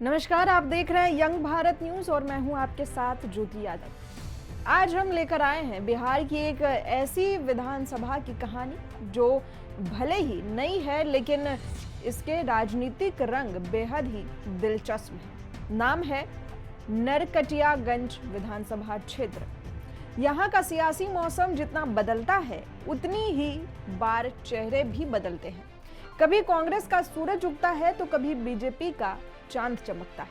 नमस्कार, आप देख रहे हैं यंग भारत न्यूज और मैं हूं आपके साथ ज्योति यादव। आज हम लेकर आए हैं बिहार की एक ऐसी विधानसभा की कहानी जो भले ही नई है लेकिन इसके राजनीतिक रंग बेहद ही दिलचस्प है। नाम है नरकटियागंज विधानसभा क्षेत्र। यहाँ का सियासी मौसम जितना बदलता है उतनी ही बार चेहरे भी बदलते हैं। कभी कांग्रेस का सूरज उगता है तो कभी बीजेपी का चांद चमकता है।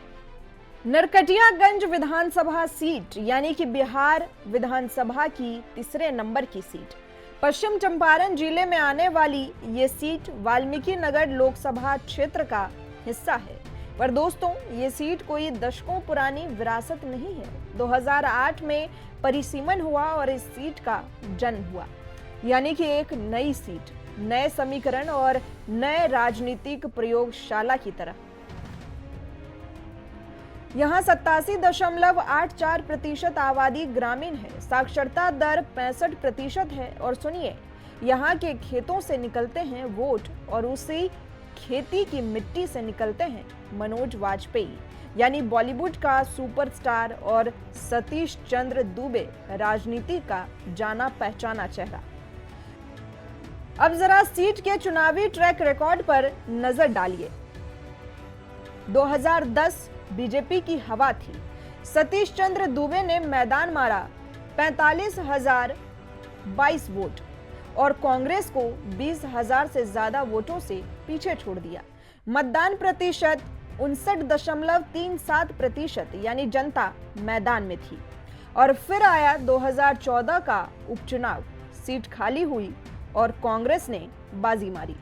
नरकटियागंज विधानसभा सीट यानी कि बिहार विधानसभा की तीसरे नंबर की सीट, पश्चिम चंपारण जिले में आने वाली ये सीट वाल्मीकि नगर लोकसभा क्षेत्र का हिस्सा है। पर दोस्तों, ये सीट कोई दशकों पुरानी विरासत नहीं है। 2008 में परिसीमन हुआ और इस सीट का जन्म हुआ, यानी कि एक नई सीट, नए समीकरण और नए राजनीतिक प्रयोगशाला की तरह। यहाँ 87.84% आबादी ग्रामीण है, साक्षरता दर 65% है और सुनिए, यहाँ के खेतों से निकलते हैं वोट और उसी खेती की मिट्टी से निकलते हैं मनोज वाजपेयी, यानी बॉलीवुड का सुपरस्टार और सतीश चंद्र दुबे राजनीति का जाना पहचाना चेहरा। अब जरा सीट के चुनावी ट्रैक रिकॉर्ड पर नजर डालिए। 2010 बीजेपी की हवा थी। सतीश चंद्र दुबे ने मैदान मारा 45,022 वोट और कांग्रेस को 20,000 से ज्यादा वोटों से पीछे छोड़ दिया। मतदान प्रतिशत 59.37%, यानी जनता मैदान में थी। और फिर आया 2014 का उपचुनाव, सीट खाली हुई और कांग्रेस ने बाजी मारी।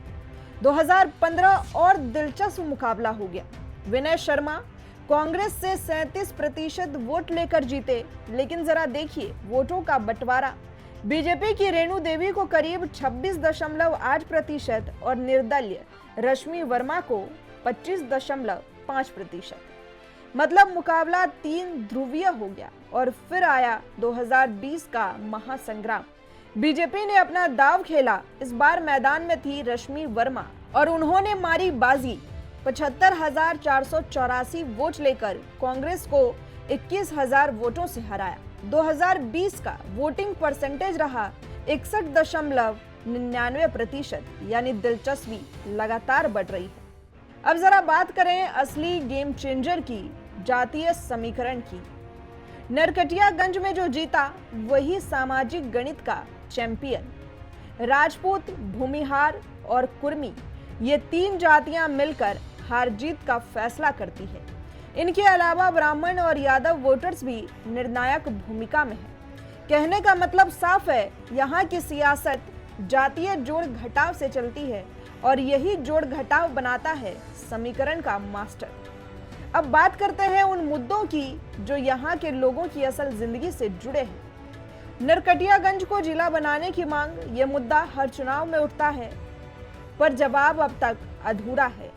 2015 और दिलचस्प मुकाबला हो गया। विनय शर्मा कांग्रेस से 37% वोट लेकर जीते, लेकिन जरा देखिए वोटों का बंटवारा। बीजेपी की रेणु देवी को करीब 26.8% और निर्दलीय रश्मि वर्मा को 25.5%। मतलब मुकाबला 3 ध्रुवीय हो गया। और फिर आया 2020 का महासंग्राम। बीजेपी ने अपना दाव खेला। इस बार मैदान में थी रश्मि वर्मा और उन्होंने मारी बाजी। 75,484 वोट लेकर कांग्रेस को 21,000 वोटों से हराया। 2020 का वोटिंग परसेंटेज रहा 61.99%, यानी दिलचस्पी लगातार बढ़ रही है। अब जरा बात करें असली गेम चेंजर की, जातीय समीकरण की। नरकटियागंज में जो जीता वही सामाजिक गणित का चैंपियन। राजपूत, भूमिहार और कुर्मी, ये 3 जातियां मिलकर हार जीत का फैसला करती है। इनके अलावा ब्राह्मण और यादव वोटर्स भी निर्णायक भूमिका में हैं। कहने का मतलब साफ है, यहाँ की सियासत जातीय जोड़ घटाव से चलती है और यही जोड़ घटाव बनाता है समीकरण का मास्टर। अब बात करते हैं उन मुद्दों की जो यहाँ के लोगों की असल जिंदगी से जुड़े हैं। नरकटियागंज को जिला बनाने की मांग, ये मुद्दा हर चुनाव में उठता है, पर जवाब अब तक अधूरा है।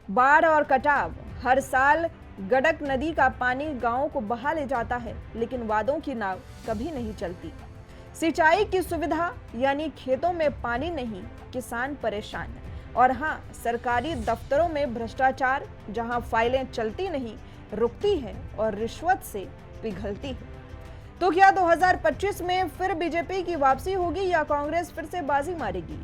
बाढ़ और कटाव, हर साल गंडक नदी का पानी गांवों को बहा ले जाता है, लेकिन वादों की नाव कभी नहीं चलती। सिंचाई की सुविधा, यानी खेतों में पानी नहीं, किसान परेशान। और हाँ, सरकारी दफ्तरों में भ्रष्टाचार, जहां फाइलें चलती नहीं, रुकती है और रिश्वत से पिघलती है। तो क्या 2025 में फिर बीजेपी की वापसी होगी या कांग्रेस फिर से बाजी मारेगी,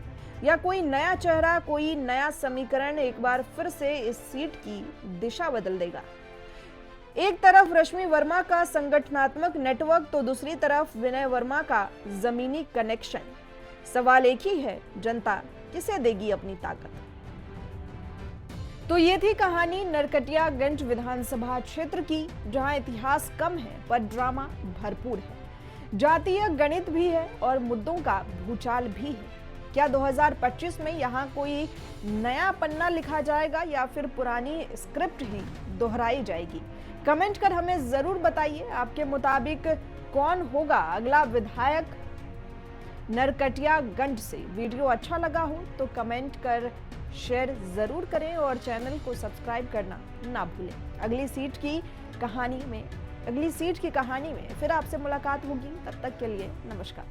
या कोई नया चेहरा, कोई नया समीकरण एक बार फिर से इस सीट की दिशा बदल देगा? एक तरफ रश्मि वर्मा का संगठनात्मक नेटवर्क तो दूसरी तरफ विनय वर्मा का जमीनी कनेक्शन। सवाल एक ही है, जनता किसे देगी अपनी ताकत? तो ये थी कहानी नरकटियागंज विधानसभा क्षेत्र की, जहां इतिहास कम है पर ड्रामा भरपूर है, जातीय गणित भी है और मुद्दों का भूचाल भी है। क्या 2025 में यहाँ कोई नया पन्ना लिखा जाएगा या फिर पुरानी स्क्रिप्ट ही दोहराई जाएगी? कमेंट कर हमें जरूर बताइए, आपके मुताबिक कौन होगा अगला विधायक नरकटियागंज से। वीडियो अच्छा लगा हो तो कमेंट कर शेयर जरूर करें और चैनल को सब्सक्राइब करना ना भूलें। अगली सीट की कहानी में फिर आपसे मुलाकात होगी। तब तक के लिए नमस्कार।